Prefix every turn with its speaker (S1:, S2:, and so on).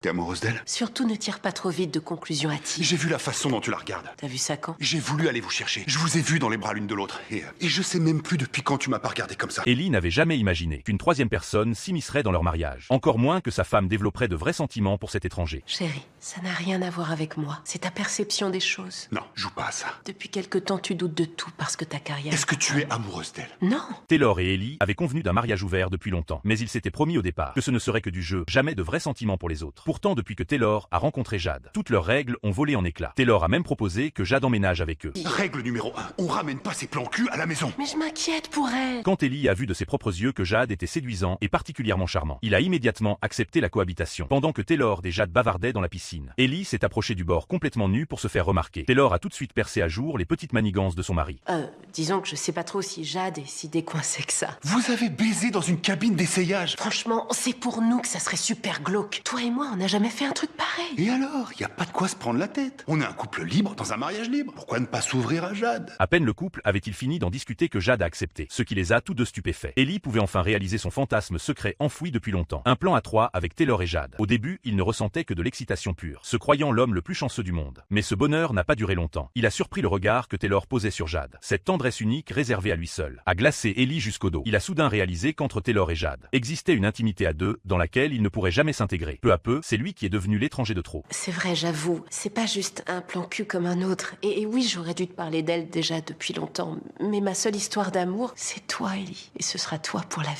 S1: T'es amoureuse d'elle?
S2: Surtout ne tire pas trop vite de conclusions hâtives.
S1: J'ai vu la façon dont tu la regardes.
S2: T'as vu ça quand?
S1: J'ai voulu aller vous chercher. Je vous ai vu dans les bras l'une de l'autre. Et je sais même plus depuis quand tu m'as pas regardé comme ça.
S3: Ellie n'avait jamais imaginé qu'une troisième personne s'immiscerait dans leur mariage. Encore moins que sa femme développerait de vrais sentiments pour cet étranger.
S2: Chérie, ça n'a rien à voir avec moi. C'est ta perception des choses.
S1: Non, joue pas à ça.
S2: Depuis quelque temps, tu doutes de tout parce que ta carrière...
S1: Est-ce que tu es amoureuse d'elle?
S2: Non.
S3: Taylor et Ellie avaient convenu d'un mariage ouvert depuis longtemps, mais ils s'étaient promis au départ que ce ne serait que du jeu, jamais de vrais sentiments pour les autres. Pourtant, depuis que Taylor a rencontré Jade, toutes leurs règles ont volé en éclats. Taylor a même proposé que Jade emménage avec eux.
S1: Règle numéro 1, on ramène pas ses plans cul à la maison.
S2: Mais je m'inquiète pour elle.
S3: Quand Ellie a vu de ses propres yeux que Jade était séduisant et particulièrement charmant, il a immédiatement accepté la cohabitation. Pendant que Taylor et Jade bavardaient dans la piscine, Ellie s'est approchée du bord complètement nue pour se faire remarquer. Taylor a tout de suite percé à jour les petites manigances de son mari.
S2: Disons que je sais pas trop si Jade est si décoincée que ça.
S1: Vous avez baisé dans une cabine d'essayage.
S2: Franchement, c'est pour nous que ça serait super glauque. Toi et moi, on n'a jamais fait un truc pareil.
S1: Et alors, y a pas de quoi se prendre la tête. On est un couple libre dans un mariage libre. Pourquoi ne pas s'ouvrir à Jade?
S3: À peine le couple avait-il fini d'en discuter que Jade a accepté, ce qui les a tous deux stupéfaits. Ellie pouvait enfin réaliser son fantasme secret enfoui depuis longtemps. Un plan à trois avec Taylor et Jade. Au début, il ne ressentait que de l'excitation pure, se croyant l'homme le plus chanceux du monde. Mais ce bonheur n'a pas duré longtemps. Il a surpris le regard que Taylor posait sur Jade. Cette tendresse unique réservée à lui seul a glacé Ellie jusqu'au dos. Il a soudain réalisé qu'entre Taylor et Jade existait une intimité à deux dans laquelle il ne pourrait jamais s'intégrer. Peu à peu, c'est lui qui est devenu l'étranger de trop.
S2: C'est vrai, j'avoue. C'est pas juste un plan cul comme un autre. Et oui, j'aurais dû te parler d'elle déjà depuis longtemps. Mais ma seule histoire d'amour, c'est toi, Ellie. Et ce sera toi pour la vie.